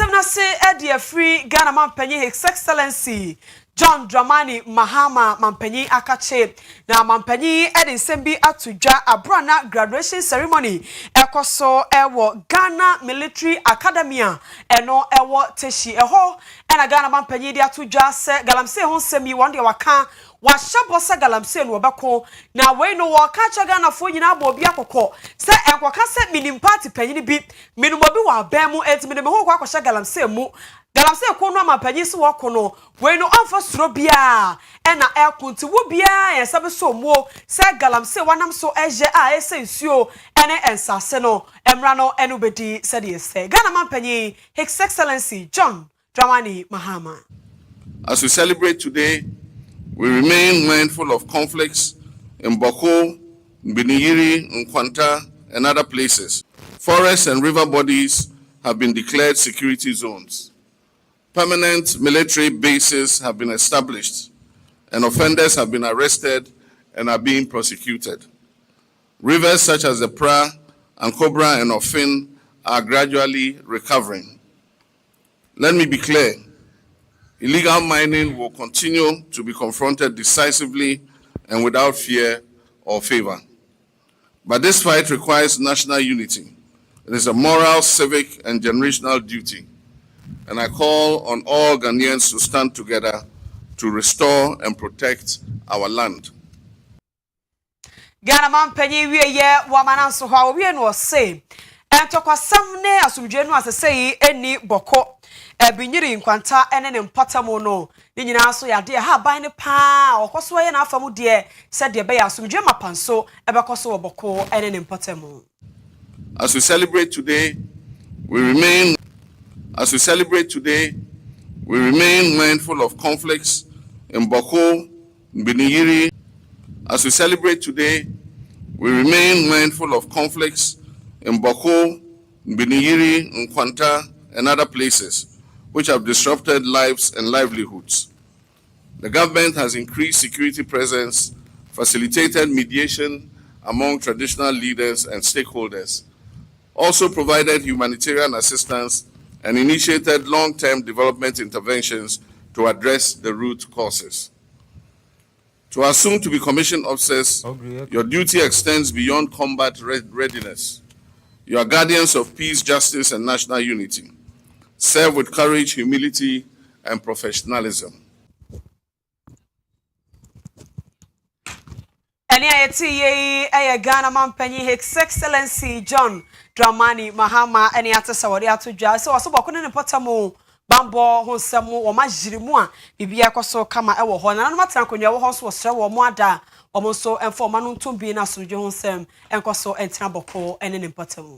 Yetemna se Edia free Ghana Mampenyi His Excellency John Dramani Mahama Mampenyi Akache na Mampenyi Edin Sembi Atuja Abrana graduation ceremony ekoso ewo Ghana Military Academia eno ewo teshi eho ena Ghana Mampenyi di Atuja se galamse ho semi wonde waka washabosa galamse no obeko na we no waka cha Ghana fo nyina ba obi akokọ se enkwaka se minim party panyi bi minum obi wa ban mu etimi me ho kwa kwasha galamse mu galamse ko no amapanyi so woko no we no amfa suro bia ena ekunti wo bia yesabe so muo se galamse wanam so eje a esensuo ene ensase no emra no enu bedi se de se Ghana Mampenyi His Excellency John Dramani Mahama. As we celebrate today, we remain mindful of conflicts in Boko, Biniyiri, Nkwanta, and other places. Forests and river bodies have been declared security zones. Permanent military bases have been established, and offenders have been arrested and are being prosecuted. Rivers such as the Pra, Ankobra, and Ofin are gradually recovering. Let me be clear. Illegal mining will continue to be confronted decisively and without fear or favor. But this fight requires national unity. It is a moral, civic, and generational duty. And I call on all Ghanaians to stand together to restore and protect our land. Ghana Mampenyi wiye wamananso hwa we no say entokwasam ne asumdwe no asese eni boko Binyiri Nkwanta ene ne mpatamu no ni nyina so yade ha ban ne pa okoso ye na afamu de se de be ya asumdwe mapanso ebekoso oboko ene ne mpatamu. As we celebrate today, we remain mindful of conflicts in Boko, Biniyiri. As we celebrate today, we remain mindful of conflicts in Boko, Biniyiri, Nkwanta, and other places which have disrupted lives and livelihoods. The government has increased security presence, facilitated mediation among traditional leaders and stakeholders, also provided humanitarian assistance, and initiated long-term development interventions to address the root causes. To our soon-to-be commissioned officers, your duty extends beyond combat readiness. You are guardians of peace, justice, and national unity. Serve with courage, humility, and professionalism. Eni ayeti ye Ghana Mampenyi His Excellency John Dramani Mahama eni atesa wori atodwa se waso boko ne potamu bambo honsemu wo majirimu a bibia kwaso kama ewo ho na no matran konwa wo ho so sre wo mo ada omo so enfo no ntombi na sojwe honsem enkoso entra boko eni ne potamu.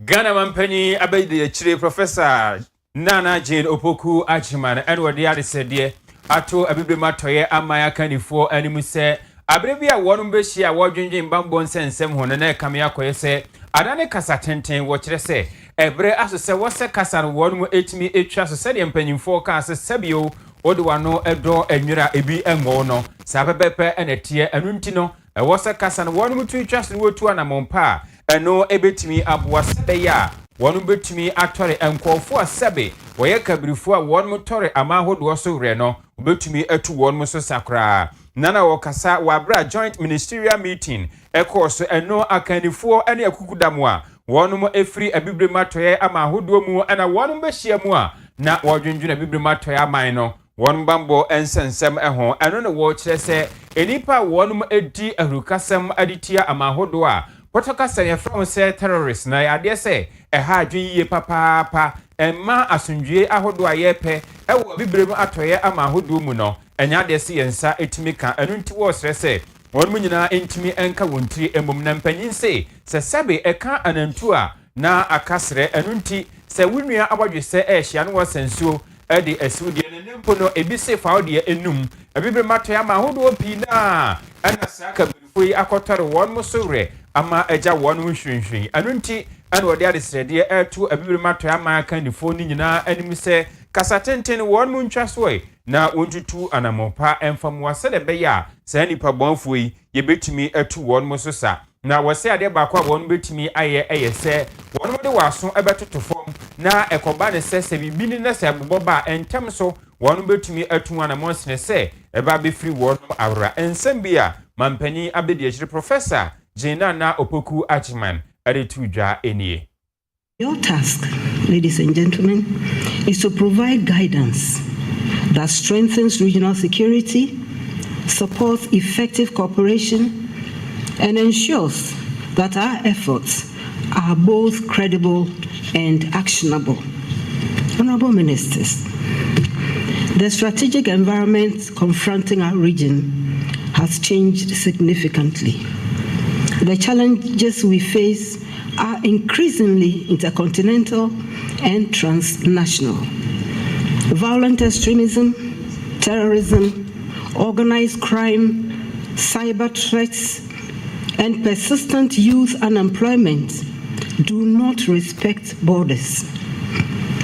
Ghana Mampenyi abede chire Professor Nana Jane Opoku Achiman and what the other said, dear, Ato Abibima Toye Amaya Canifo animu se Abrevia Wanumbeshi, Wajin Bambon Sen Sem Honane Kamiako say, Adane Casatenten, what you say, Ebre as say, what's a Cassan one 8 me 8 trust said and penny forecast Sabio, Oduano, Edo, and Mira Ebi and Mono, Sababepe and a tear and Untino, and what's a Cassan one 2 trust and 2 and a monpa, and no ebitimi abwas beya. One bet me actually and call for a sabe, where before one motor amaho was reno, bet me a 2 1 muso sacra. Nana Wakasa Wabra joint ministerial meeting, a course and no akani for any akukudamwa. One more a free a bibrimatoya amahudumu and a one beshiamua, not watching a bibrimatoya minor. One bambo and sensem ehon, and on the watch say, Enipa one a d a rukasam aditia amahodua. Potoka say from say terrorists na I dare say a hard ye papa and ma asunjie ahodoa yepe e wo bibrem atoye amahodo mu no enya de se yensa etimika enunti wo srese won mu nyina entimi enka wontri emom na mpanyin se sebe eka anantu a na akasre enunti se wunua abadwe se ehia no wasansuo e de asudie ne nempo no ebi se faudie enum bibrem atoye amahodo pi na ana saka bifoi akotare won musore ama eja won hwinhwin anunti and what the said air to a biblimato ama kind of phone nyina anim se kasatenten won mu ntwasoi na wontutu anamopa emfam wase de beya sa nipa bonfoi ye betumi atu won mu sosa na wase ade ba kwa won betumi aye se won de waso ebetoto fom na ekoba ne se bibi ni na se aboba entem so wonu betumi atu ana monsene se eba be free wonu awra ensem bia mampani abedi achire professor Nana Opoku Achiman Adetudwa enie. Your task, ladies and gentlemen, is to provide guidance that strengthens regional security, supports effective cooperation, and ensures that our efforts are both credible and actionable. Honorable Ministers, the strategic environment confronting our region has changed significantly. The challenges we face are increasingly intercontinental and transnational. Violent extremism, terrorism, organized crime, cyber threats, and persistent youth unemployment do not respect borders,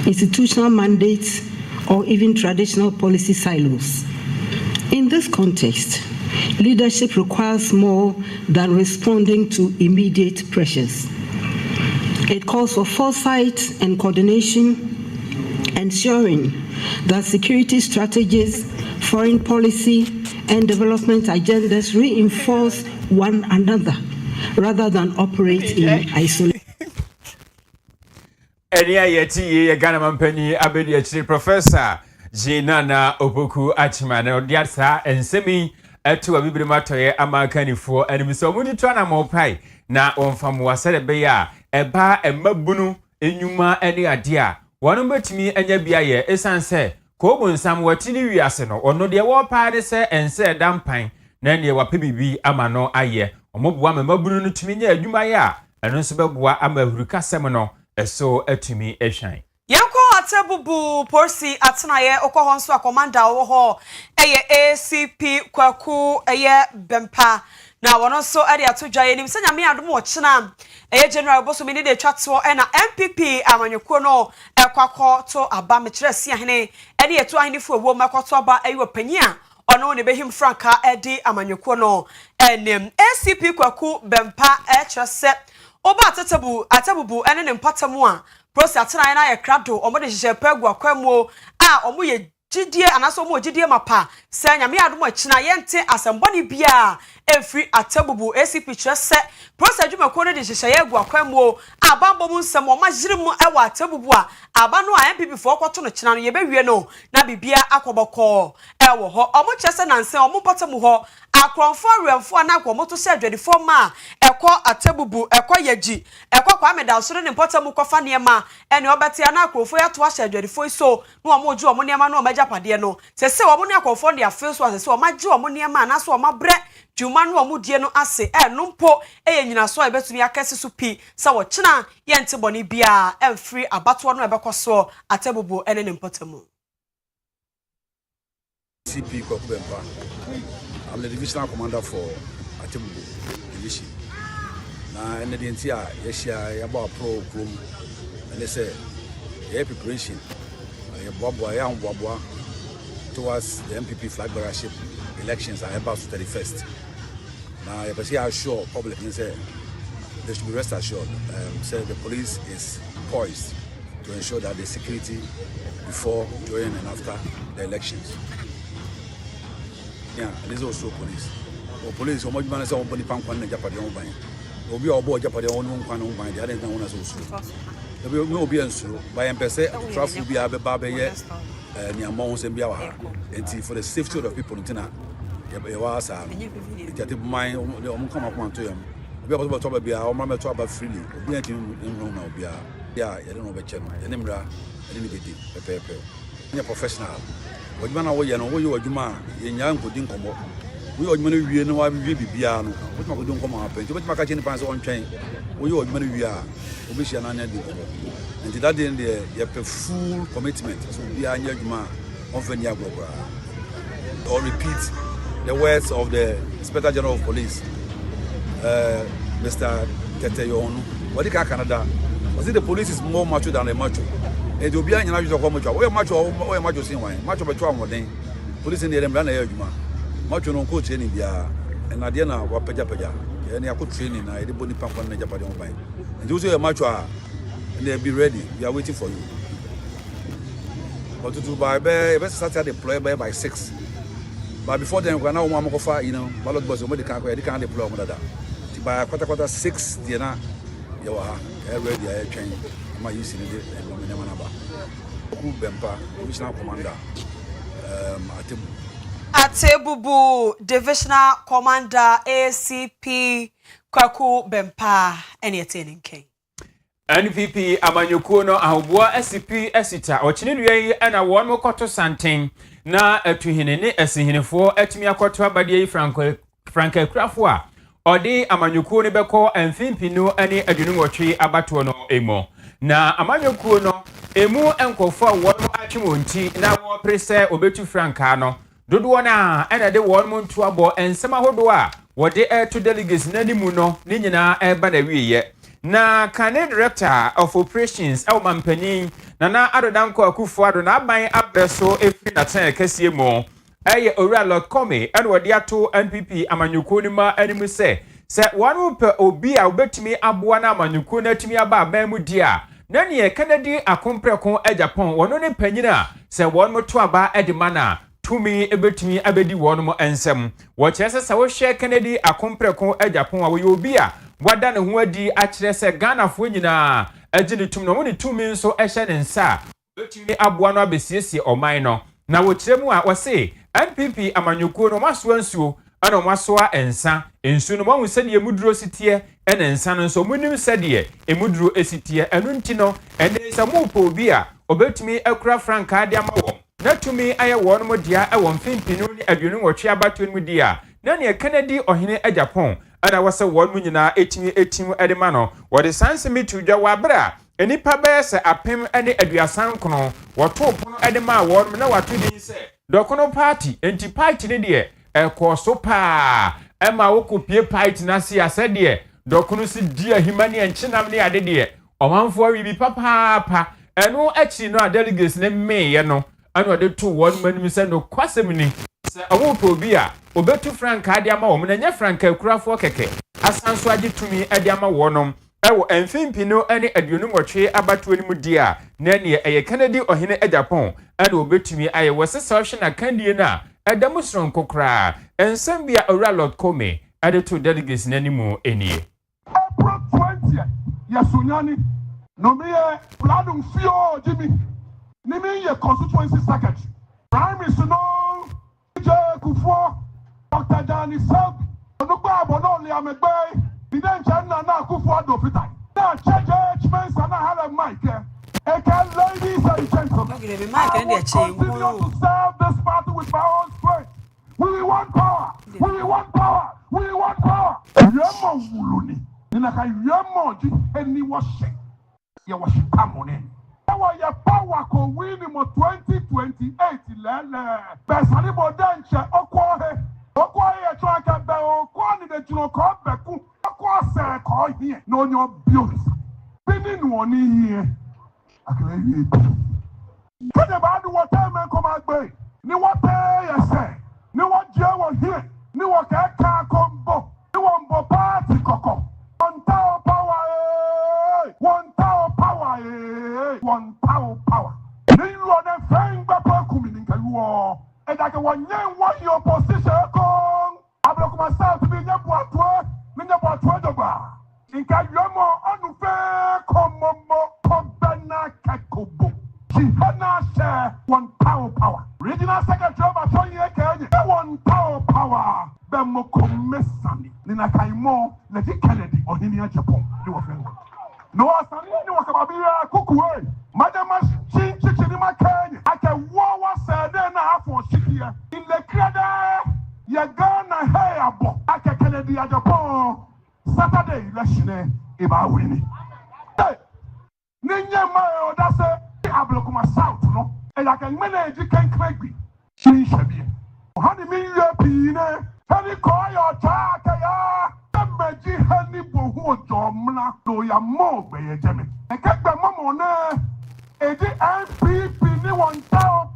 institutional mandates, or even traditional policy silos. In this context, leadership requires more than responding to immediate pressures. It calls for foresight and coordination, ensuring that security strategies, foreign policy, and development agendas reinforce one another rather than operate in isolation. Ghana Mampani Abedi Achire Professor Nana Opoku Achiman Odiasa and Semi etu abibire matoye amakanifo enimiso muni twana mopai na onfam wasere beya eba emabunu enyuma ene ade a wono betumi anya bia ye esanse ko bonsam watini wiase no ono de wo paade se ense dampan na ne wape bibi amano aye omobua memabunu no tumi nya adwuma ye a eno nso beboa amahurika sem no eso atumi ehwan Yanko atebubu porsi atnaye okohonso akomanda wo eye ACP kwaku eye bempa na wono so ade atodwa ye nim senya me adom wo chena eye general boso me ne de twato na MPP amanyekuo no ekwakọ to aba me kire sia hene ade etu ahenifo ewo makoto aba ayo panyi a ono ne behim franka edi amanyekuo no enem ACP kwaku bempa echese oba atebubu ene ne mpatamu a Prosi atena na ye krado omo de hyehyɛ pegu akwamu a omo ye gidie anaso omo gidie mapa se nyame adom akina yente asemboni bia efri atebubu ACP kyerese prosi adwumako no de hyehyɛ ye gu akwamu a bambo mu nsɛm omo agyiremu ewa atebubu a aba no a MPP fo kwoto no kina no ye bewie no na bibia akobɔkɔ ewo ho omo kyerese nanse omo potamu ho akronfo awemfo na akwomoto sɛ adwadifo ma ekɔ atebubu ekɔ yagi ekɔ kwa medalsoro ne potamu kɔfa niema ene obete na akronfo yato ahye adwadifo so no omo ju omo niema no omagapade no sese omo ne akronfo de afi so sese omagye omo niema na so omabre dwuma no omo die no ase no mpo eye nyina so ebetumi akese so pi sɛ wo kyena yente bone bia emfiri abato no ebekɔso atebubu ene ne potamu CP Kwakubempa. I'm the divisional commander for Atebubu division. Now, in the NTR, yes, I about pro room, and they say, yeah, preparation, towards the MPP flag bearership elections are about to 31st. Now, I assure public and say they should be rest assured. Say the police is poised to ensure that the security before, during, and after the elections. Yeah, this is also police. Or police, or much man is on Panipan and Japan on buying. Or be all board Japan on one on buying the other one as also. There will be answer by MPC, traffic will be a baby yet, near Mons and Biawa. And for the safety of the people in Tina, it was a mind, the come up to him. We are about to be our mamma to about freely. We are in Rome now. Yeah, I don't know about Channel, and Nimra, and anybody, a paper. You're professional. What man away and away you are Juma, young could come up. We are many we know why we be piano. What my don't come up, but my catching pants on chain. We are many we are, Omission and and to that end, you have a full commitment. So we are near Juma, often Yago. Or repeat the words of the Inspector General of Police, Mr. Teteyon. What did Canada? Was it the police is more macho than a macho? It will be an issue of macho. Where macho seen wine, much of a trauma then. Police in the Rembrandt Ejuma. Macho no coach any dia, and Adiana Wapaja, and I could train in a body pump on the Japan. And you say a macho, and they'll be ready. We are waiting for you. But to by start to deploy by 6. But before then, we're now one more, you know, ballot boys, they can't deploy more than that. By quarter 6, you know, you are ready. I train my use in the Nemanaba. Who Bempa, Divisional Commander, Atebubu, Divisional Commander, ACP, Kwaku Bempa, any attaining K. NPP Amanyukuno ahubua SCP esita ochinidwe ena won mokoto santen na atuhinene esihinefo atimi akoto abadie Frank Krafo a odi amanyukuo ne beko emfimpinu ene adunu wotwe abato no emo na amanyukuo no emu enkofo won atwemonti na wo prese obetu Franka no dodo na ena de won montu abo ensema hodo a wode to delegates nanimu no ne nyina eba na wiye na Kane Director of Operations Mampani na adodanko Akufo-Addo na aban abreso efi na tan kese mo eye Owia Kaseɛ ene wode ato NPP amanyukuo ni ma animu se wanu pe obi a obetumi aboa na amanyukuo na tumi aba aban mu dia na ne Kennedy akompreko Japan wono ne panyina se won moto aba edima na tumi ebetumi abedi won mo ensem wo kyerese se wo hwe Kennedy akompreko Japan a wo obi a wada ne ho adi akire se Ghana fo nyina agini tum no woni tumi nso ehye ne nsa betumi aboa no abesiesie oman no na wo kyeremu a wose NPP amanyukuo no maso ansuo ana maso a ensa ensu no mahu se de emuduro sitie ena ensa no nso munim se de emuduro esitie enu nti no ene se mo po obi a obetumi akura Franka de amawo na tumi aye won mo dia e won fimpinu ni aduonu wotwe abato mu dia na ne Kennedy ohene Japan ana wase won mu nyina etimi edema no wode sansemi tudwa wabra enipa be se apem ene aduasan kono woto pono edema won na wato din se dokono party enti party ne de ekoso pa ema wokopie party na se ase de dokono si dia himani enchinam ne ade de omanfo wibi papa eno achi no delegates ne meye no ana wode to won manim se no kwasemni se owo bi a obetu Franka ade ama wo na nya Franka Kurafo keke asanso age tumi ade ama wonom ewo emfimpino ene aduonu wotwe abato ni mu dia na ne eye Kennedy ohene Japan ana obetumi aye wosesa hwe na kandie na adamu sron kokra ensem bia Owia Kaseɛ ade to delegates nanimu enie April 20th yasunyani no me pladum fio Jimmy ni me ye constituency secretary prime minister no Kufo Dr. Johnny Self onugba abono le amegbe di den chenna na Akufo-Addo fitai na church men sana hala mike ladies and gentlemen continue to serve this party with my own strength. We want power. We want power. We want power. Yemo wuluni nina ka yemo ji eni washi ya washi pamone ya power ko win mo 2028 lele besani bo denche okwo ye try ka be okwo ni de jino ko beku okwo se ko hie no nyo bios bini no oni hie akele hie kede ba du water men ko ma gbe ni water ye se ni wo je wo hie ni wo ka kombo ni wo mbo party koko on tower power one tower power one power ni you on the fang ba kumi ni kawo e da ke wonyen wo your position ko ablo kuma south bi nya boato dogba inka yomo onu fe komomo kobana kakobo hana share one power regional secretary of Atoye Kenya one power bemo komesani ni na kaimo na Kennedy ohini Japan ni wo fengo no asani ni wakababira kukuwe madama chinchi ni makenya ake wawa sede na afo shikia ile kreda ya Ghana hey abo ake Kennedy ya Japan Saturday election iba wini ninye mayo dase ablokuma south no e ya kan manage kan kragbi shishabie hani mi yapine hani ko yo ta ka ya meji hani bohu jomna do ya mo gbeye jeme e ka gba momo na eji NPP ni won ta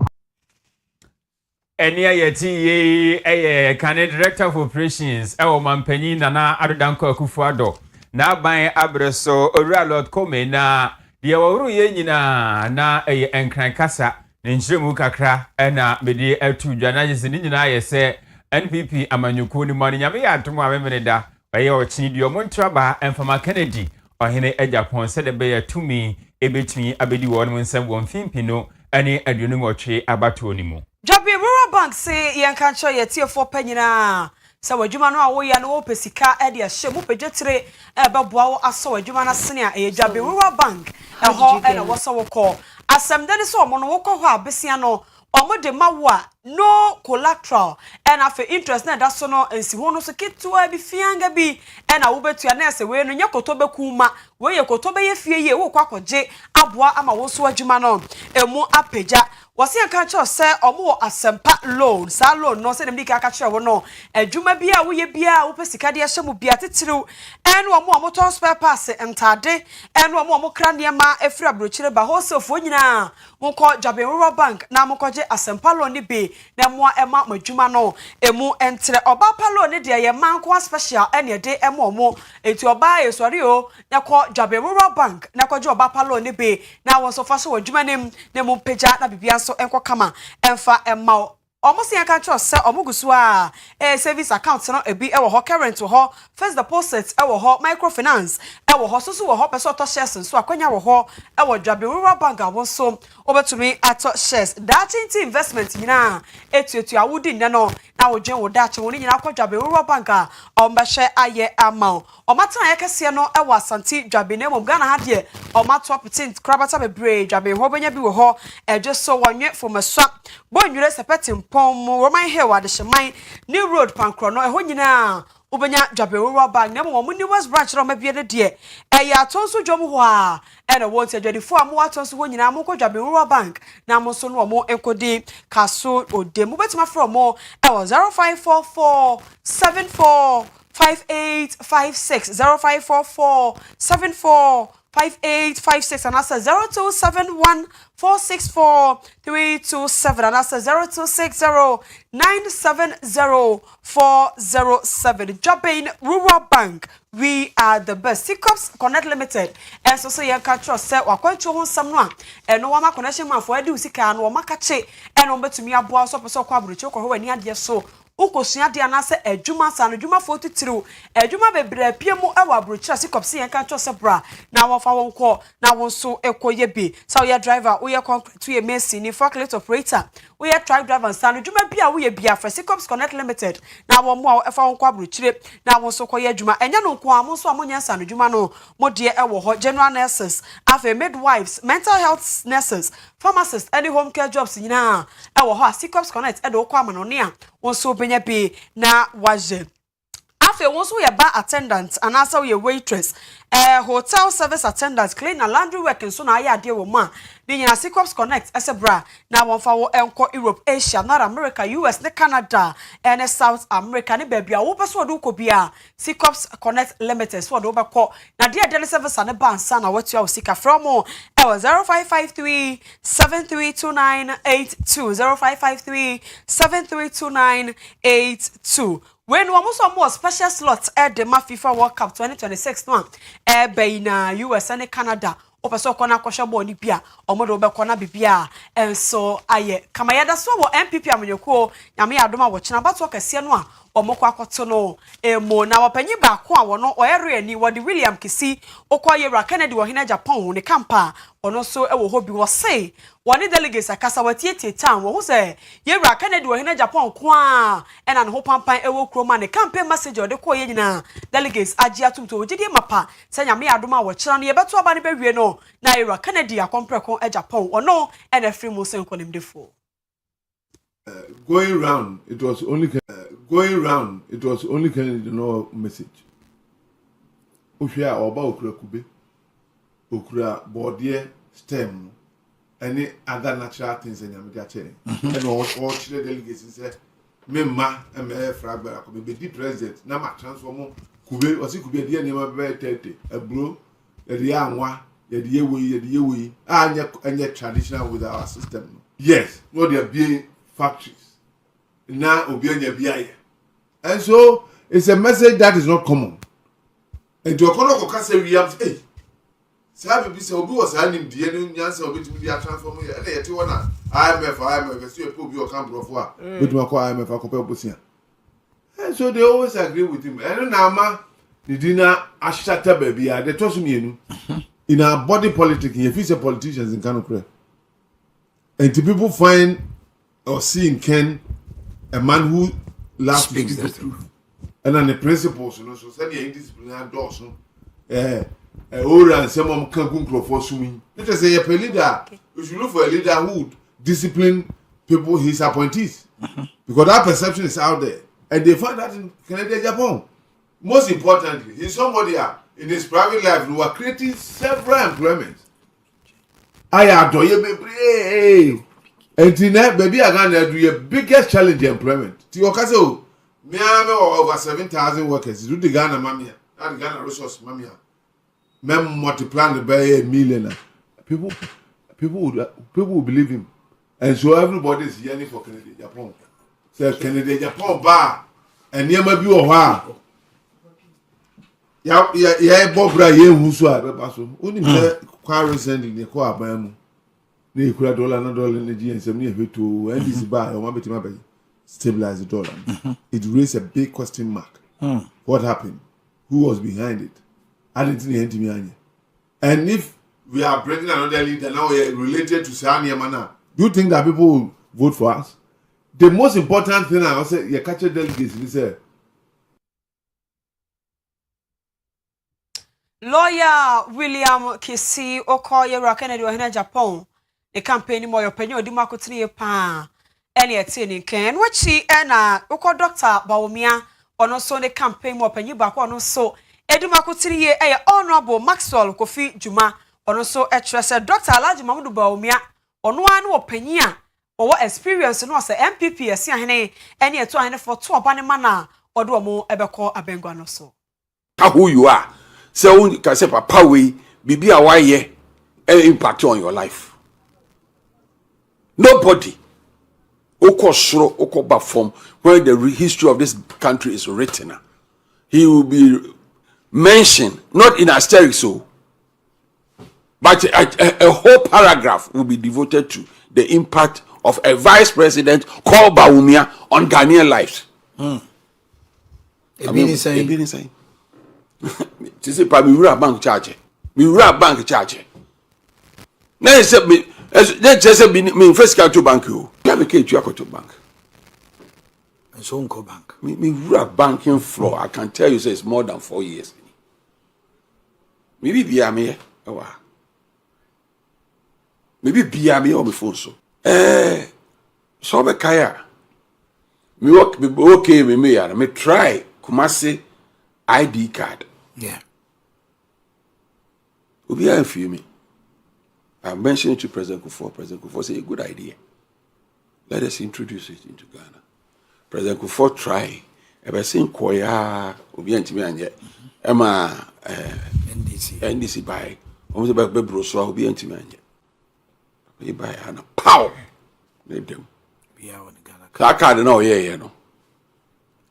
eni ayeti ye Kane Director of Operations Mampani na adodanko Akufo-Addo na aban abreso Owia Kaseɛ na deɛ wɔworo yɛ nyinaa na ɛyɛ enkran kasa ne nhyeremu kakra ɛna mede atu dwa na yɛsɛ ne nyinaa yɛ sɛ NPP amanyɔkuo ni mane nyame yɛ atom a memene da ɛyɛ ɔkyene deɛ ɔmo ntraba ɛmfama Kennedy ɔhene Japan sɛ de bɛyɛ tumi ebetumi abedi wɔn mu nsɛm wɔn fimpino ɛne aduonu nwɔtwe abatoɔ ni mu Jabi Rural Bank say yɛnka kyerɛ yɛtiefo panyina sɛ wadwuma no a woyɛ no wo pesika ɛde ahyɛ mu pagyetre ɛbɛboa wo asɔ wadwuma no sene a ɛyɛ Jabi Rural Bank ɛhɔ ɛna wɔsɔ wo kɔ asɛm de ne sɛ ɔmo no wokɔ hɔ a besia no ɔmo de ma wo a no collateral and afa interest na da so no ensi ho no so ketua bi fianga bi ɛna wo betua na ɛsɛ we no nya koto bekuma we ye koto be ye fie ye wo kwa kɔgye aboa ama wo so adwuma no emu apagya wose yanka kyerɛ sɛ ɔmo wɔ asempa loan sa loan no sɛ dem di ka kyerɛ wo no adwuma bi a wo ye bia wo pesika de ahyɛ mu bia titiriw ɛno ɔmo to spare parts ntade ɛno ɔmo kra nneɛma efira brokyire ba wholesale fo nyina wo kɔ Jabi Rural Bank na mo kɔgye asempa loan ni bi na moa ema madwuma no emu entre oba palo ne de ye manko special ene de emo eti oba ye sori o na ko Jabi Rural Bank na ko je oba palo ne be na won so fa so wadwuma nim na mu pagya na bibia so enko kama emfa ema almost yan kan se omugusu a service account no ebi e wo ho current ho first deposit e wo ho microfinance e wo ho so wo ho person to shares so akwanya wo ho e wo Jabi Rural Bank awon so obetumi ato shares that into investment nyina etuetu awudi nne no na wo dwen wo dache woni nyina kwa Jabi Rural Bank a ombehwe aye ama omatan aye kese no e wo Asante Jabi na mom Ghana ha de omato apetint krabata bebre Jabi ho benya bi wo ho eje so wonwe fomaswa bonwure sepetim pom Roman Hill wa de hyeman New Road Pankro no eho nyina ubenya Jabi Rural Bank na mo ni West Branch no mabie ne de eya tonso dwom ho a ena wonte adwadifo a mo watonso ho nyina mo ko Jabi Rural Bank na mo so no mo enkodi kaso ode mo betima from mo e 0544 74 5856 0544 74 5856 and that's 0271 464 327 and that's 0260 970 407 Jabi Rural Bank. We are the best. Seacops Connect Limited. And so you can trust say wa kwancho ho sam no a eno wa ma connection man for ade usika no ma kache eno betumi aboa so peso kwa abroche ko ho ani ade so ukosua de anase adwuma sa no adwuma fo titiriw adwuma bebre piemu e wa abroche Seacops yen kan trust bra na won fa won ko na won so ekoye bi so we driver we concrete we mesi ni forklift operator we truck driver sa no adwuma bia we bia for Seacops Connect Limited na won mo e fa won ko abroche na won so koye adwuma enya no ko am so amonya sa no adwuma no mo de e wo ho general nurses afa midwives mental health nurses pharmacists any home care jobs nyina e wo ho Seacops Connect e do ko amano ne a won so benya bi na waje afa won so ye bar attendant and also ye waitress hotel service attendant clean and laundry work so na aya de wo ma de nyina Seacops Connect esebra na won fa wo enko Europe Asia North America US ne Canada and South America ne babia wo peso do ko bia Seacops Connect Limited so do be ko na de daily service ane bansa na watu ya usika from 0553 732982 0553 732982 when we also more special slots at the FIFA World Cup 2026 no be na US and Canada opeso kona kwhwe bo ni bia omodo be kona bibia enso aye kamayada so wo MPP amanyoko nyame adoma wo kina bato kase no a omokwa akoto no emo na wapanyi ba ko a wono oyere ni wodi William Kisi okoye Owia Kennedy wo hina Japan ne kampa ono so e wo hobi wo say woni delegates akasa watiete town wo say Owia Kennedy wo hina Japan ko a ena ne ho pampan e wo kroma ne campaign message ode ko ye nyina delegates agi atumto wogidi mapa say nyame adoma wo kira no ye beto aba ne bewie no na Owia Kennedy akompreko e Japan ono ena free mo sen konimdefo going round it was only Kennedy no message ohia oba okura kube okura body stem any other natural things in Yamika chain and all chile delegates say memma and fragment could be president na ma transform kube was it could be a near very 30 a bro the young one the year we and yet traditional with our system. Yes, no, there being factories now obianya biaye, and so it's a message that is not common. And to Okono Kokase we have Sabi bi se obi was anim die no nyansa obi tumi dia transform ye na yete wona IMF so people bi o kan brofo a betuma ko IMF akope obosia. And so they always agree with him. And na ama the dinner ashata baby they toss me in our body politics if you say politicians in Kano. And the people find or see in Ken a man who speaks the truth. And then the principles, you know, so say the indisciplinary doors, and some of them can for swimming. Let us say a leader. We should look for a leader who would discipline people, his appointees, because that perception is out there, and they find that in Canada, Japan. Most importantly, he's somebody in his private life who are creating several employments. I adore you, baby. And tonight, baby, I'm gonna do your biggest challenge in employment. Tiokaso, me have over 7,000 workers. Do the Ghana mamia, not the Ghana resource mamia. Mem multiply the by a million. People will believe him, and so everybody is yearning for Canada, Japan. So Canada, Japan bar, and near my view of her. Yeah, Bob Ryan, who's so I pass. Only quite recently, they call Abamu. They could $1 energy and some near to NDC buy or one stabilize the dollar. It raised a big question mark. What happened? Who was behind it? I didn't think anything. And if we are bringing another leader now we are related to Sani Mana, do you think that people will vote for us? The most important thing I say, you catch a delegates, he said. Lawyer William Kisi Okoye Kennedy wa Japan. The campaign mo your penyo di makotini pa. Eni etini ken wachi na oko Dr. Bawumia ono so the campaign mo penyi ba ko ono so edumakotini ye honorable Maxwell Kofi Juma ono so etrese Dr. Alhaji Mamudu Bawumia ono anu openyi a owo experience no se MPP esi ahene eni eto ahene for to obane mana odo omo ebeko abengwa no so. Who you are. So you can say papa we bibi awaye impact on your life. Nobody oko form where the history of this country is written. He will be mentioned not in asterisk so, but a whole paragraph will be devoted to the impact of a vice president called Bawumia on Ghanaian lives. It be insane. To say, "But we were a bank charge. We were a bank charge." Now he said, "Me, let's just say me first go to bank you. You have a key to to bank. And so uncle bank. Me were a banking floor. I can tell you, say it's more than 4 years. Maybe be me. Maybe be me on my phone so. So be kaya. Me work. Me okay. Me try. Kumasi ID card. Yeah. Obi a few me. I mentioned it to President Kufuor. President Kufuor said a good idea. Let us introduce it into Ghana. President Kufuor try. Ever seen Koya Obi antimi anye. Emma NDC buy. Almost about Bebroso Obi antimi anye. They buy and pow. They them. Be out in Ghana. That card no yeah no.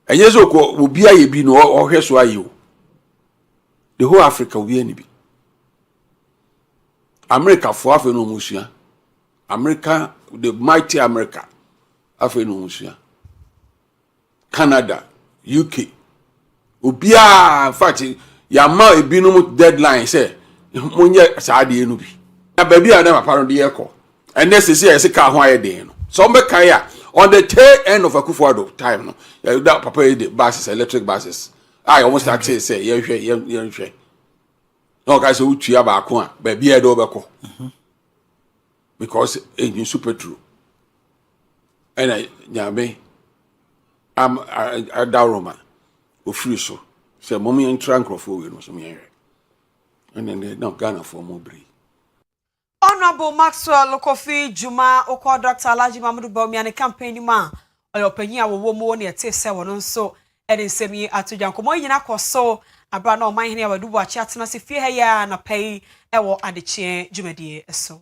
And yes, Obi a be no or here's why you. The whole Africa will be any be. America for Afro Musia. America, the mighty America. Afro Musia. Canada, UK. Ubia, in fact, Yama a binum deadline say, Munya Sadi Nubi. A baby I never found the echo. And this is here, a car wire day. So, Kaya, on the tail end of a Kufuor time, no, that papa the buses, electric buses. I almost actually say, yeah. No, guys, who cheer about one, baby, I do beko. Because it's super true. And I'm a Daroma, who free so. Say, Mommy and Tranquil for you, some year. And then they not Ghana for Mobri. Honorable Maxwell Kofi Juma Oko Dr. Alhaji Mamudu Bawumia ne campaign ma oyopanya wo mo ne ete se wono nso ede nsemi atojan komo nyina koso abra na oman hene awadu bo achi atena se fie ha ya na pai ewo adechie dwumadie eso.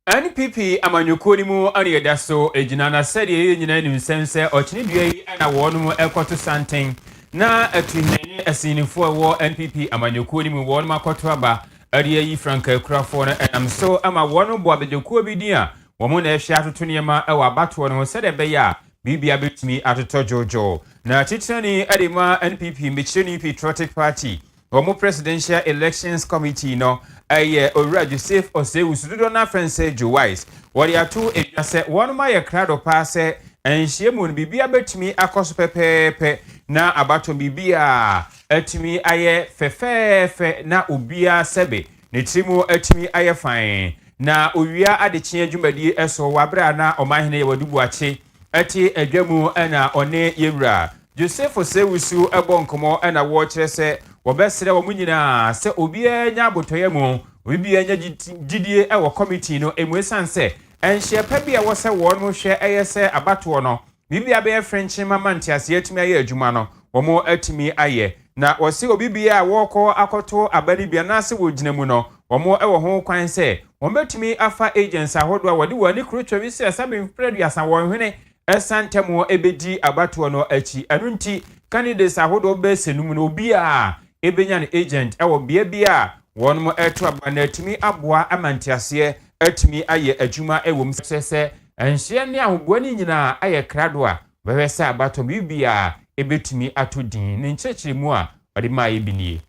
NPP amanyoko ni mu ane yeda so ejina na sede ye nyina nim sense ochine dua yi ana wono mu ekoto santen na atuhene asinifo wo NPP amanyoko ni mu wono makoto aba Adi yi Franka Krafo na am so ama wono bo abedekuo bi din a wo mo na ehwe atoto niema e wa bato no se de be ya bibia betimi atoto jojo na titani edema NPP Michini Patriotic Party wo mo Presidential Elections Committee no aye Owura Joseph Osewusudo na Francis Jowise wo dia to edwase wono ma ye krado pa se enhyiemu no bibia betimi akoso pepepe na abato bibia atimi aye fefefe na obia sebe ne timu atimi aye fine na owia adechie adwumadi eso wabra na omahene ye wadubu ache ati adwamu na one yewura Joseph Osewusu ebonkomo na wo kire se wobesere wo munyina se obia nya abotoye mu obia nya gidie e wo committee no emuesanse enhye pa bia wo se wo no hwe eyese abato no bibia be french mama ntiase atimi aye adwuma no wo mo atimi aye na wose obibia woko akoto abani bia na se wo gyinamu no wo mo e wo ho kwan se wo betimi afa agents ahodo a wode wani kurotwa wi se sabe mfredu asan wo hwene esantemo ebedi abato no achi anunti candidates ahodo be senum no obia ebenya ne agent e wo bia bia won mo eto abana atimi aboa amantiase atimi aye adwuma e wo msese enhye ne ahoboni nyina aye krado a bewese abato bibia ebetumi atodin ne nkyerkyeremu a ode ma ye binie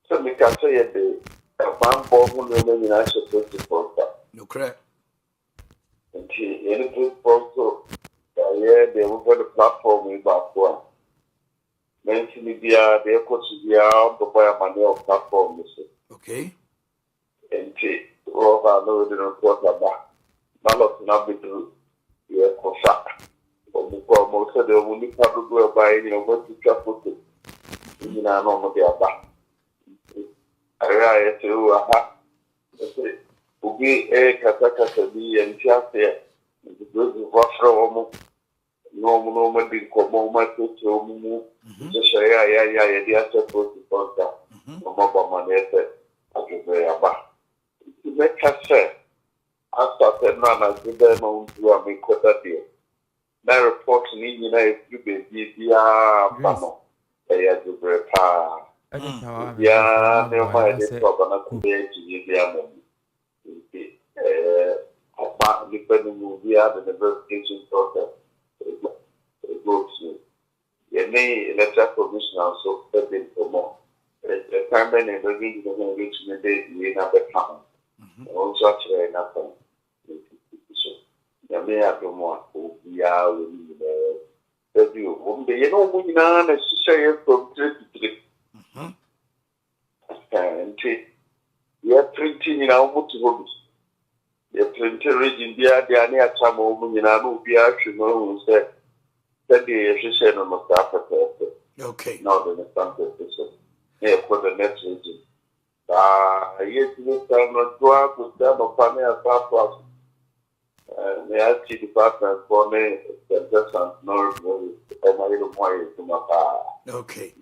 so me ka so ye de fambo mu no nyina so to No correct. nti any good also they will go the platform in Bakwa. Mention media, they coach media, the boy money of platform. Okay. And all I know they don't talk about. Malot not be true. Yeah, Kosak. Most of the only people go by, what to travel to. You know, no, they are back. I tell aha. Ugi kataka sabi and chase. Because of what no man did come on my foot to just say, yeah, the answer to the no more money. I give me a back. To make us say, I started none as good as known to a make quota deal. My report in India, you be Bano. I had to break. Yeah, never mind the problem. I could be to the about depending on the other verification process. It goes to the main electoral commission also begging for more. The campaign and begging to reach the day we have a plan. Also, actually, nothing. The may have more. We are the view. You know, we are necessary from 3 to 3. And we are printing in our motor. The printer region, they are near some woman in our movie. Actually, no, said that the said on the staff. Okay. Now, the person. Yeah, for the next region. Yes, you can not go out with them upon a staff. May I see department for me, just and north, or my little boy to my car. Okay.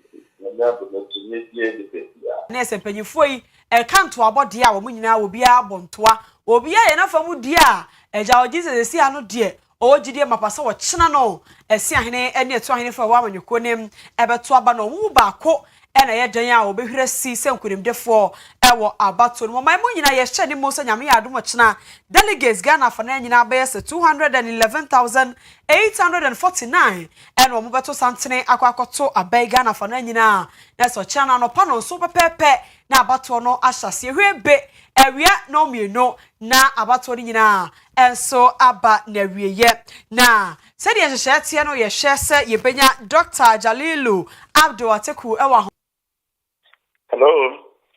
Nese panyifo yi kanto abode a wo nyina obi abontoa obi a ye na famu die a eja ogize si ano de o gidie mapasa wo kyena no esi ahene ene eto ahene fa wo amanyoko nem ebeto aba no mu baako ena ye dan a obehwere si senkurimdefo ewo abato no mai mu nyina ye hye ne mo so nyame ya adom kyena delegates Ghana fa na nyina ba yes 211,849 ena wo beto santene akwakoto abai Ghana fa na nyina na so kyena no pa no so pepepe na abato no ahyase hwebe ewia no mieno na abato ni nyina enso aba na wieye na said ye hye tie no ye hye se ye benya Dr. Jalilu Abdul Ateku ewa.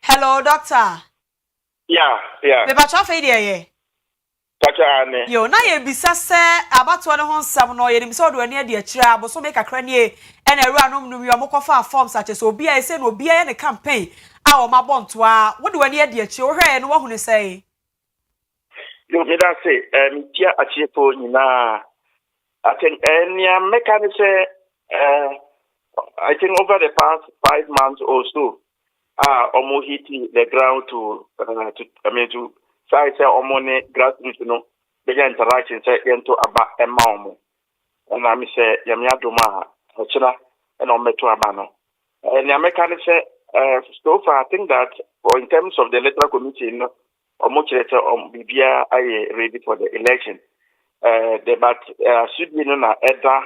Hello doctor. Yeah. Me ba cha fe de ye. Ane. Yo na ye bisa se abato ne ho nsam no ye nim se odo ani ade akira aboso me kakra ne e na eru anom no wi omokofa form such so obi a se no obi a ne campaign a o mabonto a wo de wani ade akira wo hwe no wo hunu sei. Yo me da say tia achiepo nyina I think mechanism I think over the past 5 months or so almost hitting the ground to size almost grassroots the interaction say into about a mom and I say yamia doma ochina and on meto abano and ya mechanism so far, I think that in terms of the electoral committee, Bibia are ready for the election. But should be known as other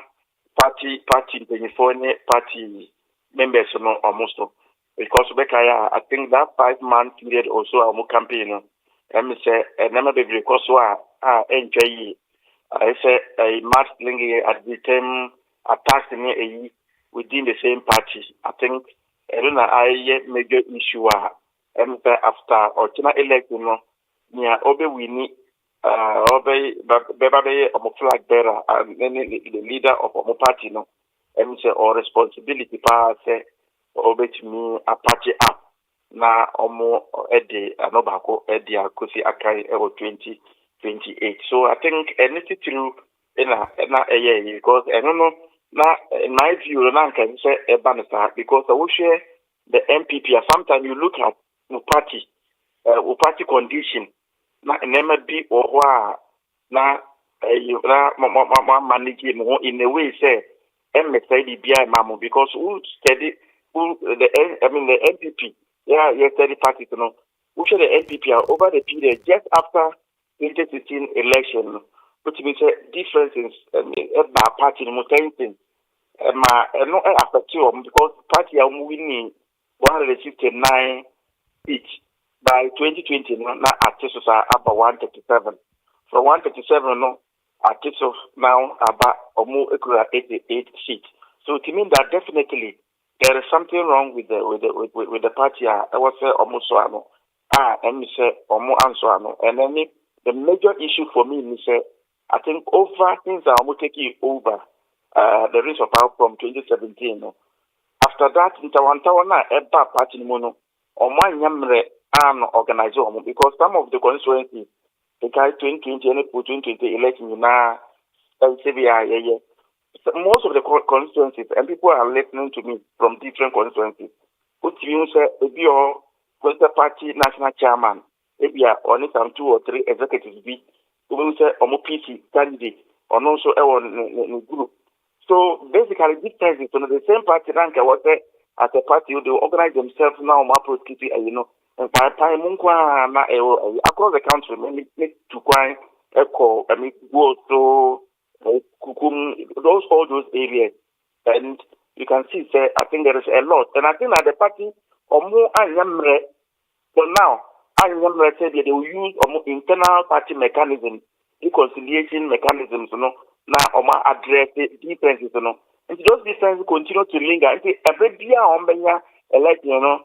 party party members almost because I think that 5-month period also our campaign say never be because enjoy I say a mastering at the time attacks within the same party. I think I major issue after or election near Obe Winnie Obe flag bearer and the leader of our party say or responsibility pass Obe to me a party up na Eddie Anobako Eddie Akusi Akai 2028. So I think anything through in a year because I don't know now in my view I can say a banner because I will share the MPP. Sometimes you look at the party condition. Na never be or na you manage in a way say MSID BI mamu because who study the MPP study party to know who should the MPP over the period just after 2016 election which means differences about party no thing no affect you because party are winning 169 each. By 2020, now artists are about 137. From 137, artists now about almost 88 seats. So it means that definitely there is something wrong with the party. I was say almost so and say almost answer and then the major issue for me is I think over things are almost taking over the reign of power from 2017. After that, Intawantawana Eba Party Mono or my Yamre organize because some of the constituencies, the guy 2020 and 2020 election now, most of the constituencies and people are listening to me from different constituencies. What you say, if you're party national chairman, if you are only some 2 or 3 executives, be you say PC candidate or also a group. So basically, this time is the same party rank I was there as a party, they organize themselves now, and across the country, make to quite echo, go to all those areas, and you can see, I think there is a lot, and I think that the party or more for now, said that they will use internal party mechanisms, reconciliation mechanisms, now address the differences, and those differences continue to linger. And every year on election,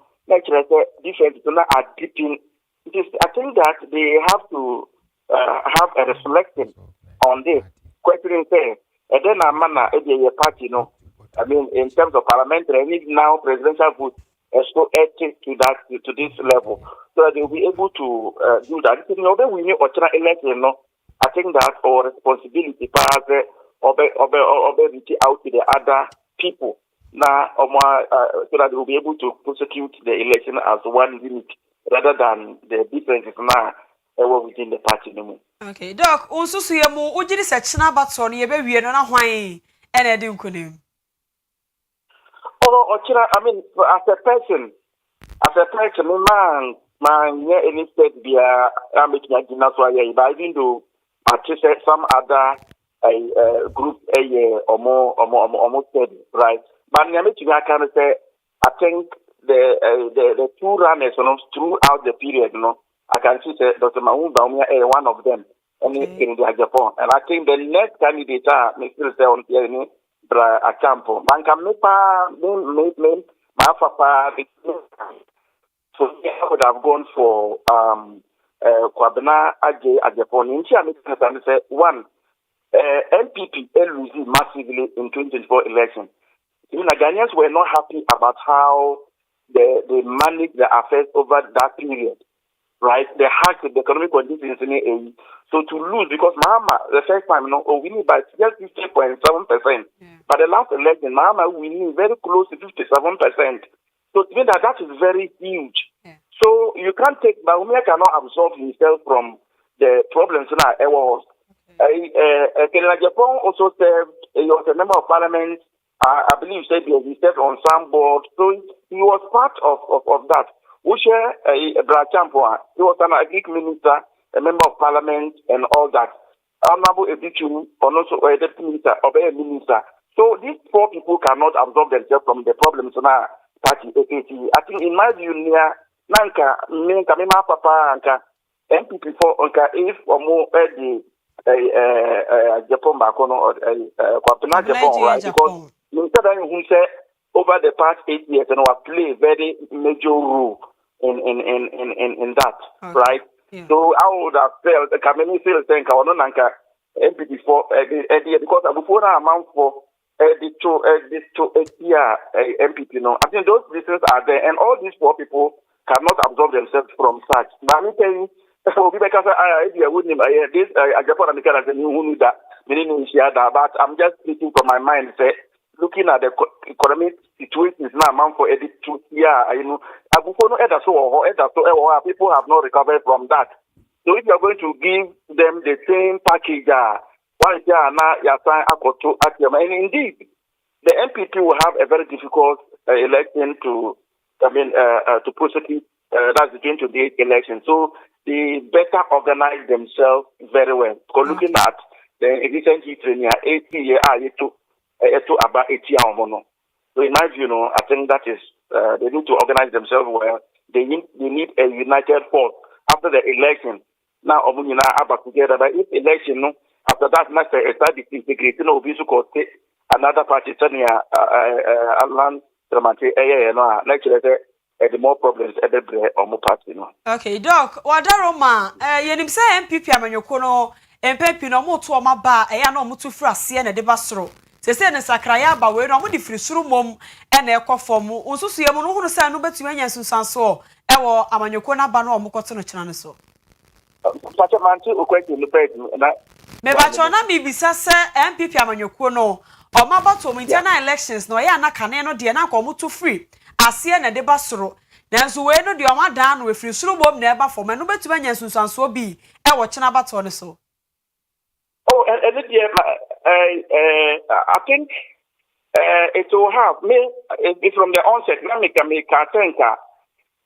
differences are deepening. I think that they have to have a reflection on this. Questioning say, and then a manner a party, I mean, in terms of parliamentary, I need now presidential vote so to this level, so that they will be able to do that. We need election, I think that our responsibility pass reach out to the other people now, so that they will be able to prosecute the election as one unit rather than the differences now within the party. Okay, Doc, also see a more ujiri section about Sony, we are not why and I do couldn't. Oh, I mean, as a person, man, any state be a making a dinner for a by window. I just some other group or more steady, right? But I can say I think the two runners throughout the period, I can see Dr. Mahmoud Baumia one of them in Japan. And I think the next candidate Mr. on here a campo. Man can make my papa so I would have gone for Kwabena Aje at Japan. In say one MPP losing massively in 2024 election. Even the Ghanaians were not happy about how they managed the affairs over that period, right? They had the economic conditions in the so to lose because Mahama the first time we need by just 50.7%, but the last election Mahama winning very close to 57%. So to me that is very huge. So you can't take, Baumia cannot absorb himself from the problems in our was. Japan also served, he was a member of parliament I believe said he said on some board. So he was part of that. Ushe Brachampoa, he was an agric minister, a member of parliament, and all that. Honorable Ebichu, and also a deputy minister, or a minister. So these four people cannot absorb themselves from the problems in our party, AKT. I think in my view, Nanka, Mima Papa, Anka, MPP for Anka, if or more, Japan Bakono or Kwapena Japan, right? Because Mr. who said over the past 8 years, and will play a very major role in that, okay. Right? Yeah. So I would have felt the Kameni still think I want Nanka MPP for because before I amount for this year MPP, I think those reasons are there, and all these four people cannot absorb themselves from such. But I'm telling you, for people can say, I wouldn't this I Japan American as a new that meaning but I'm just thinking from my mind, say, looking at the economic situations now, man, for edit 2 year, you know, people have not recovered from that. So if you are going to give them the same package, and indeed, the MPP will have a very difficult election to prosecute. That's the 2028 election. So they better organize themselves very well. Because looking at the recent history, 80 years, to about 80 years. So in my view, I think that is they need to organize themselves well. They need a united force after the election. Now, about together. But if election, after that, not start disintegrating, another party, land, the more problems or more party. Okay, Doc, Wadaroma, yenim say MPP amanyokono, MPP no mo to ma ba, no mo to fra ase na de basoro. Se se ne sakraya ba we no mo di firi suru mom e na ekofo mu. Unsusu ye mu no hunu say no betumi anya sunsanso e wo amanyoko na ba no mo koto no kina ne so. Pacha manti okweti no pet na me ba cho na bibisa se MPP amanyoko no o ma bato mu internal elections no ya na kane no de na ko mo to free ase na de basoro. Nanso we no de o ma dan no we firi suru mom na e ba fo me no betumi anya sunsanso bi e wo kina bato ne so. Oh, and I think it will have me from the onset. Now, make a tenka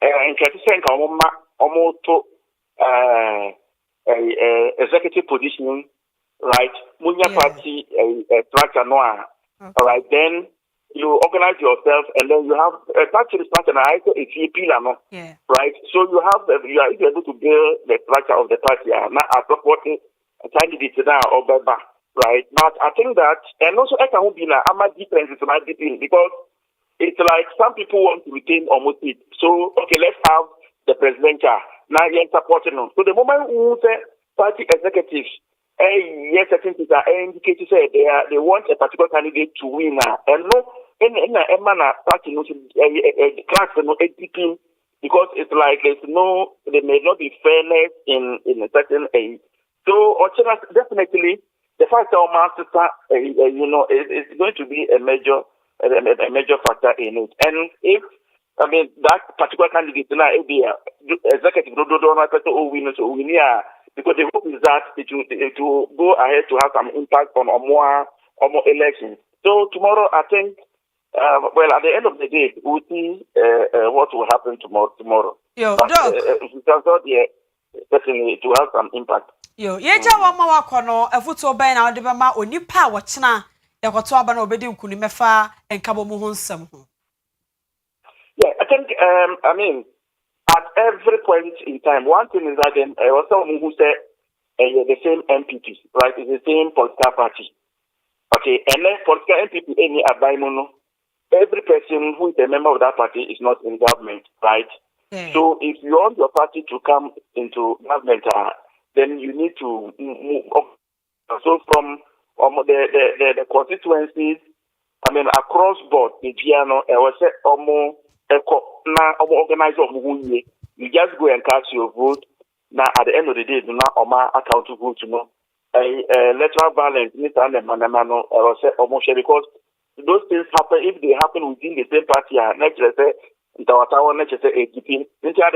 and to executive position, right? Munya party structure noir. All right, then you organize yourself, and then you have a party structure. I say it's a pillar, no? Yeah. Right. So you are able to build the structure of the party. Now, supporting candidate now or better, right? But I think that, and also I can be now, I'm a difference is my difference because it's like some people want to retain almost it. So okay, let's have the presidential now you're supporting them. So the moment we say party executives, yes, I think it's indicated say they want a particular candidate to win now, and no, in a manner party no class no editing because it's like there may not be fairness in a certain age. So, definitely, the fact that our master, is going to be a major factor in it. And if, that particular candidate now, it be executive, because the hope is that it will go ahead to have some impact on more elections. So tomorrow, I think, at the end of the day, we'll see what will happen tomorrow. Yo, but, certainly, it will have some impact. Yo, yeja wa ma wakono efuto ben na ode bema onipa wo kina yakoto aba na obedi nkuni mefa enkabo mu ho nsem ho. Yeah, I think at every point in time, one thing is that then also who say the same MPP, right? It's the same political party. Okay, and then political MPP any abaimono. Every person who is a member of that party is not in government, right? Yeah. So if you want your party to come into government, then you need to move up. So from the constituencies, across board, the piano, I was organize you just go and cast your vote. Now, at the end of the day, do not accountable to know. Electoral violence, because those things happen if they happen within the same party. Next, let's say, at the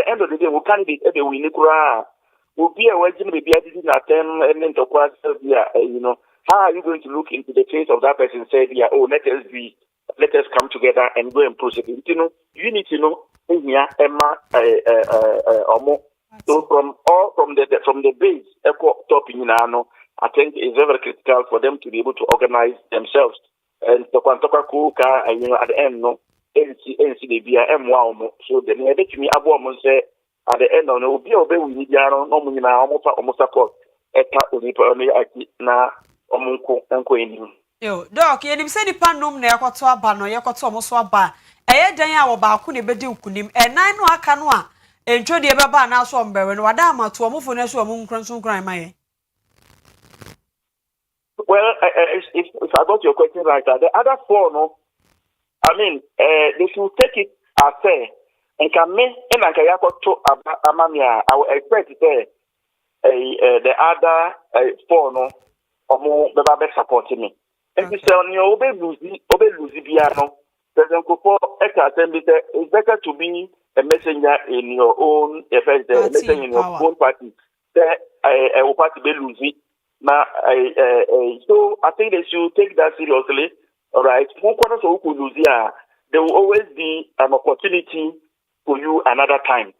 end of the day, we can't be able to will be a wedding, maybe I didn't attend and how are you going to look into the face of that person and say, let us be let us come together and go and proceed. Unity, here, Emma, so from the base, top in I think it's very critical for them to be able to organize themselves. And to Quantoka Kuka, and at the end, no, NCDBM, so the near to me, Abu say at the end, no, be obey with Nidiano, no, almost support, a tap with the na omunko enko eni. Yo, doc, ye nim say nipa num na yakoto aba no yakoto omoso aba. Eye dan a wo ba ko ne bedi ukunim. Enan no aka no a entwo de beba na so mbewe no wada amato omofo na so omunkranso nkran maye. Well, if I got your question right, the other four, no, I mean, they should take it as say, and can me and I can to Amamia. I will expect the other four, no, or more the Babel supporting me. And you say on your Obe Luzibiano, President Kupo, it's better to be a messenger in your own effect, a messenger in your own party. I will party be Luzi. Now, so I think they should take that seriously. All right. There will always be an opportunity for you another time.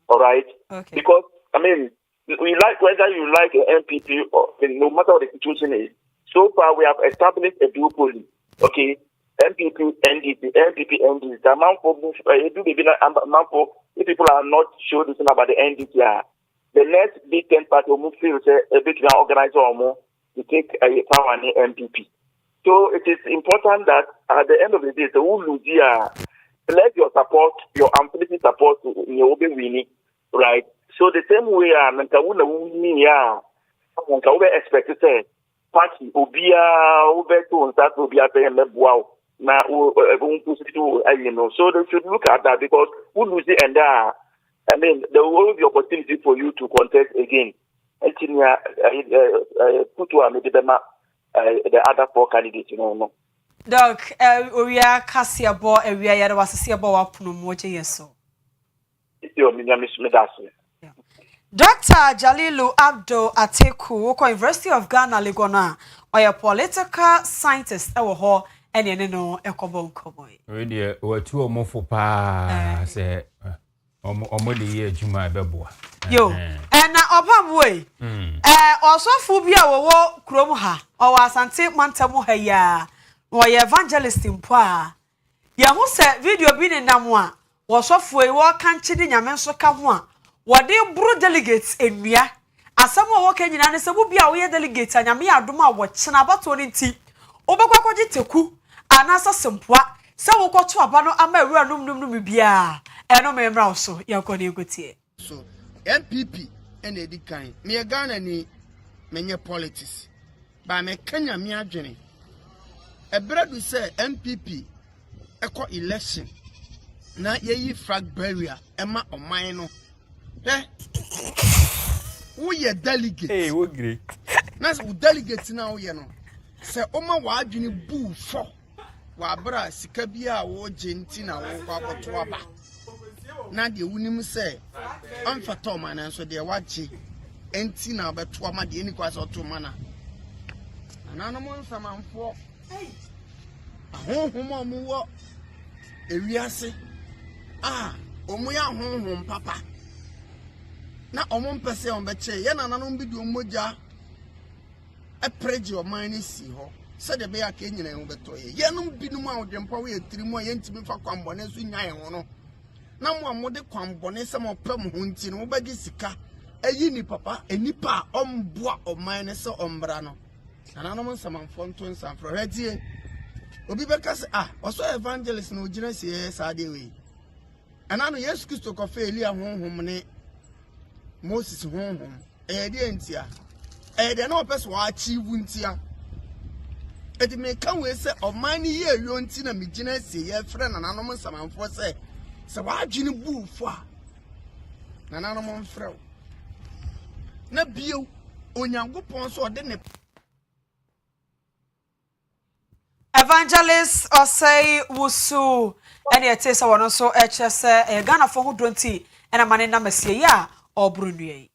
All right. Okay. Because I mean, we like whether you like an MPP or no matter what the situation is. So far, we have established a duopoly. Okay. MPP, NDP, MPP, NDP. The amount for if people are not sure this about the NDP. The next big 10 party will move feel a bit organizer or more to take a power in the MPP. So it is important that at the end of the day, the who lose let your support, your amplitude support in your winning, right? So the same way Nantawuna winning, we expect to say party Ubia Ubeto and start Ubia paying wow. Now so they should look at that because who lose it and I mean, there will be opportunity for you to contest again. Put to the other four candidates, Doc, Owia Kaseɛ bo Owia yare wasese bo wapono mo je yeso. Dr. Jalilu Abdul Ateku woko University of Ghana Legona oya political scientist ewo ho ene no ekobo nkoboy. We dey watu omofo pa say omo de ye adwuma beboa. Yo, na obam we. Osofu bi a wo krom ha, o wa asante mantamu ha ya. Wo ye evangelist mpo a. Ye hu se video bi ne nam a, wo sofu e wo kan chidi nyame nso ka ho a. Wo de bro delegates enua. Asam wo ka nyina ne se bu bi a wo ye delegate anyame adom a wo chena abato ne nti. Obekwa kwaji teku anasa sempoa. Se wo kwoto aba no ama ewura num bia. Eno memra also yakoni egotie. So MPP and edi kan me Ghana ni menye politics ba me Kenya me adwene ebradu say MPP eko election na yeyi flag barrier ema oman no wo ye delegate wo great na so delegate na wo ye no say oma wa adwene bu fo wa bra sika bia wo genti na wo kwa boto aba na de wunim say amfato man nso de wache enti na beto ama de ni kwase oto mana anano mo nsamanfo ahonhom amuwo ewiase omu ya honhom papa na omo mpese on beche ye na nanom bi de omoja epreji o man ni si ho se de be ya ka nyina ho beto ye num binum a odempa we etirimu a ye ntimi fa kwambone so nyan ho no na mo amode kwambone se mo pam ho nti no bagi sika ayi ni papa enipa omboa oman ne se ombra no ananom nsamanfo nto nsamfro radie obi beka se oso evangelist no gina sie saade we anano Yesu Kristo ko fe Elia honhom ne Moses honhom de ntia de na opese wa achieve ntia edi me kan we se oman ni ye yo nti na me gina sie ye frɛ nananom nsamanfo se wa adwene bu fo a nananom mfrɛ na bio onyankopɔn so ɔde ne Evangelist Osei Wusu ene etesa wono so echese Ghana fo ho dronti ena mane na masie ya obrunue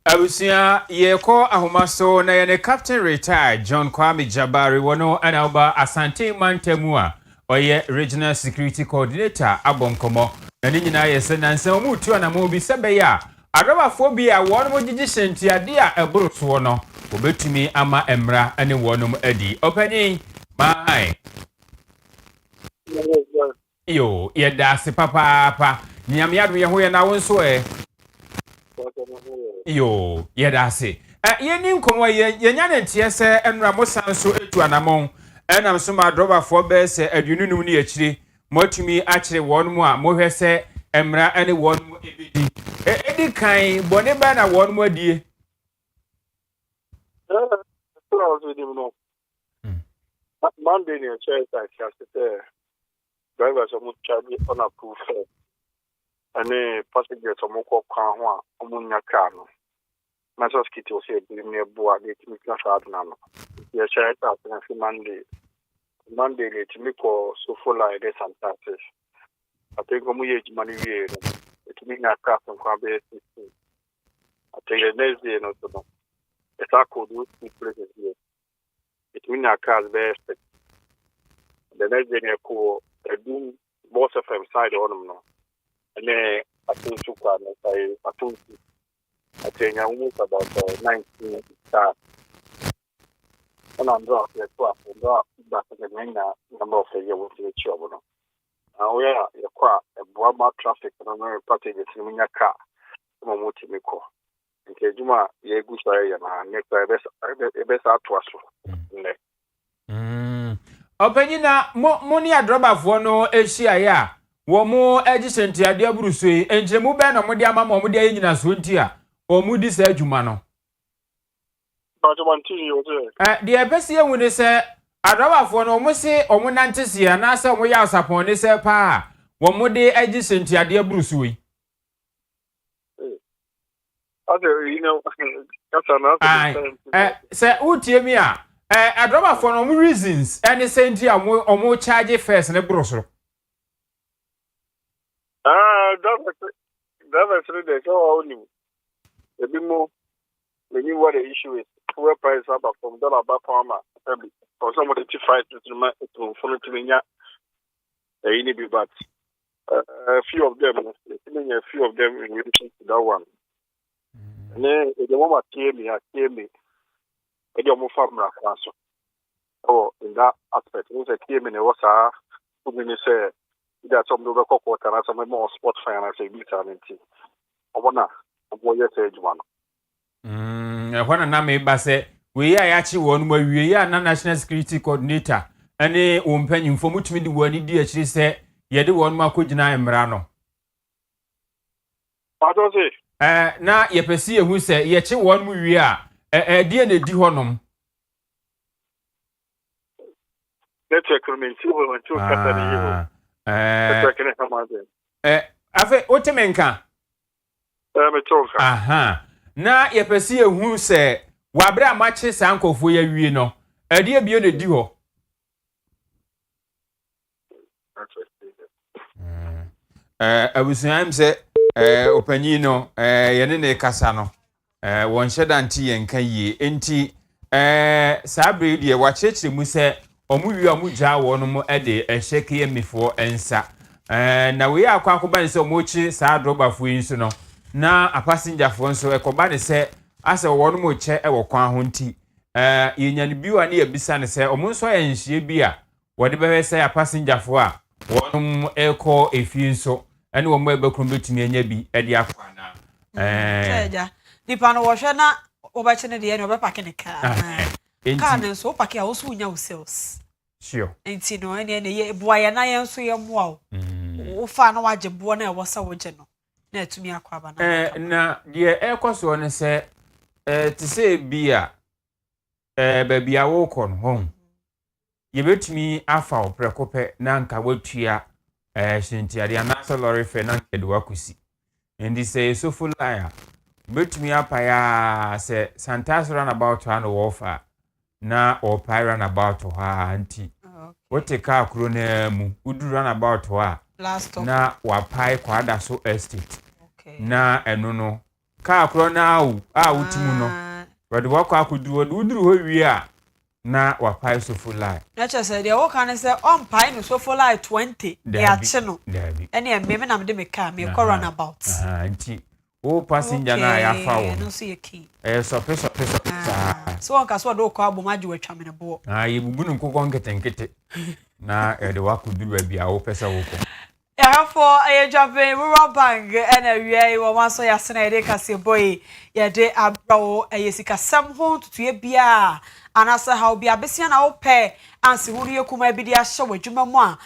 Abusia yeko ahomaso na ye ne captain retired John Kwame Jabari wono ana oba Asante Mantemua oye regional security coordinator abonkomo na ni nyina yese nansa mu tu na mo bi sebe ya adobafo bi a won mo gigi sentiade a eboro so no obetumi ama emra ane wonum adi opani mai yo yeda se papa nyam yadu ye ho ye na wonso yo yeda se yeni nkomo ye nya ne tie se enra mo sanso etu anamon enam so ma drobafo be se adununum ni akire motumi akire wonum a mo hwe se emra ane wonum ebedi edi kan bone ba na wonum adie Monday near church, I said, drivers are much charged on a proof. And then passengers are more calm, among your car. Master's kit was here, near Boa, they make us hard now. Your church after Monday. Monday, they make all so full like this and taxes. I think I'm money here. It means a car from Quabe. I take the next day, not to know. It's a code with places here. It means a car's best. The next day, I call a doom boss of them side on them now. And then I think to car, I think I almost about 19 stars. And I'm dropped at 12, and drop back to the main number of the year with the trouble. Now we are a Boama traffic and another party is in your car. Motimiko. In Kejuma, Yegusa, and next best out to us. Openina money a drobafo no ehia ya wo mo egisenti ade aburuso yi enjemu be na mo de ama mo de anyina so ntia o mu di sa adwuma no de ebesi ewu ne se adrobafo no mo se o mo nantese ya na se mo ya asapon ne se pa wo mo de egisenti ade aburuso yi you know, that's another say utie mi a adroba for no reasons any senti omo charge first ne brosoro that's really so only a bit more when you what the issue is where price up from dollar back farmer or somebody to fight to follow to me any be but a few of them a few of them in relation to that one and then the woman came me and your farmer class. Oh, in that aspect, it was a team in the water. Who say that some local quarter and some more sport finance a bit and tea. I wanna avoid your age one. When a name basse, we are actually one where we are national security coordinator. And a penny for which me the word idea she said, ye do one more could deny Mrano. What was it? Now ye perceive who say, ye one we are. Dear the Dihonum. Let's recommend you to Afe Otemenka. Aha. Na ye perceive who say, Wabra matches uncle for ye no. A dear be the duo. I was say, Openino, Yanine Casano. One shed anti and kaye enti sabre de wacheche mu se omuwi amuja wonu mo ede eheke me for ensa na we akwa akoba ne se omochi sa drobafo yin so no na a passenger fo nso ekoba ne se ase wonu mo che e wo kwan ho nti yenya ne biwa ne yabisa ne se omo nso ya nhie bi a wode bewe se a passenger fo a wonu eko efi nso ene wo mo ebekrum betumi anya bi ede akwa na Nipa no wohwe na obache ne de ne obepake ne car. Car ne so opake a wo so nya wo sales. Sure. Enti no ene ye boa ye na ye nso ye moa wo. Wo fa na waje boa na e wo sa wo je no. Na etumi akwaba na. Na de ekoso ne se te se bia ba bia wo kon hon. Ye betumi afa wo prekope na nka watua shintiade na so lorry fe na nke de wakusi. Ndi se so full liar. Betumi apaya se Santas runabout ha no wofa na o pai runabout ha anti wote ka kuro na mu udu runabout ha na wa pai kwada so estate na eno no ka kuro na awu a wutimu no wode wakọ akudu uduru ho wi a na wapae so full line na che say dey wo kan say on pae no so full line 20 ya che no dabi ene me na me de me car me ko run about anti o passenger na ya fa wo no so ye key so peso so on ka so do ko abom age watwa me ne bo ye bubu nu kokon ketenkete na de wakuduru abi a wo pesa wo ko ya for Japan rural bank and we wa so ya sena Owia Kaseɛ boy ya de abrawo sika sam ho tutu bia anasa how bia besia na wo pɛ ansi hu ye kuma bi dia hye wadwuma mu a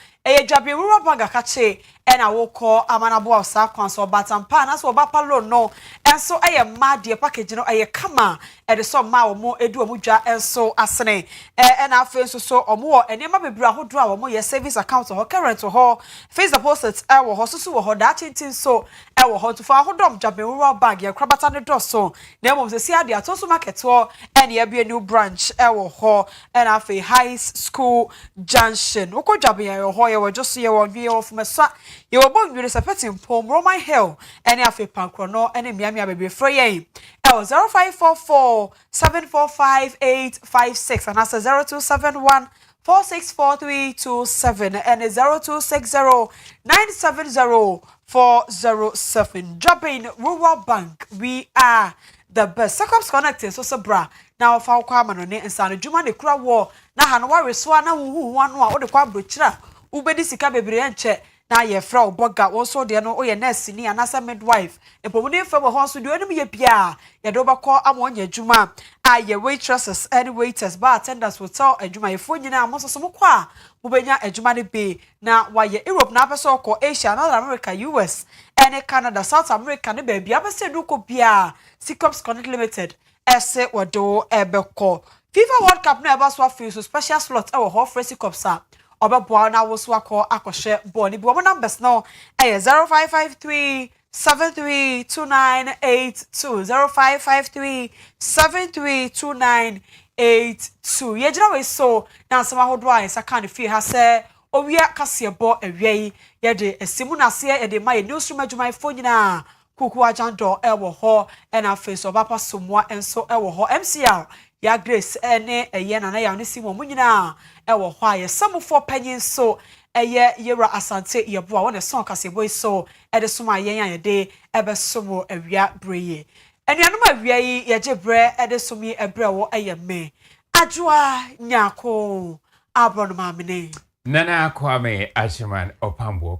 Japan rural bank akache ena wo kɔ amanabo of sa kwan so batampa na so ba palo no enso ma de package no kama de so ma wo mo edu omu dwa enso asene ena afa enso so omo wo enema bebra hodo a wo mo ye service account ho current ho face deposit wo ho so wo ho da chintin so wo ho to fa hodom Japan rural bank ye krabata ne do so na emom se sia de atoso market ho ene ye be new branch wo ho ena afa high school junction wo ko Japan ye ho ye wo just ye wo wie wo fumesa ye wo bon nwere sepetin pom Roman Hill ene afa pankro no ene miamia bebre frɛ yen 0544 745 856 and that's 0271 464327 and 0260 970 407. Japan Rural Bank, we are the best. Secops connecting so sabra. Now for kwama no ne nsa no dwuma ne kura wo na ha no ware so na hu no a wo de kwa brochira ubedi sika bebre enche na ye fra oboga wo so de no o ye nurse ni anasa midwife epomuni fa wo ho so de onum ye bia ye do bakọ amonya dwuma a ye waitresses and waiters bartenders hotel adwuma ye fo nyina amososo mo kwa mo benya adwuma ne be na wa ye Europe na apeso ko Asia North America US and Canada South America ne ba bia bese du ko bia Secops Connect Limited ese wodo ebeko FIFA World Cup na eba so afi so special slot e wo ho free Secops a obeboa na wo so akọhye ball ni bi wo numbers no 0553 732982 0553 732982 ye jira we so na nsema hodo a esa kan fi ha se Owia Kaseɛ bo awie ye de asimu na se ye de ma ye newsroom adwuma ifo nyina kuku ajando ewo ho na face obapa somwa enso ewo ho MCR ya Grace ene eye na ya ne simo mu nyina ewo ho aye samufo panyin so eye yera asante yebo a wona son Kaseɛ boy so e de soma yen yan de ebe somo awia breye enuanum awia yi ye gebre e de somi ebre wo eye me adwoa nyako abron mamene nana Kwame Achiman Opambo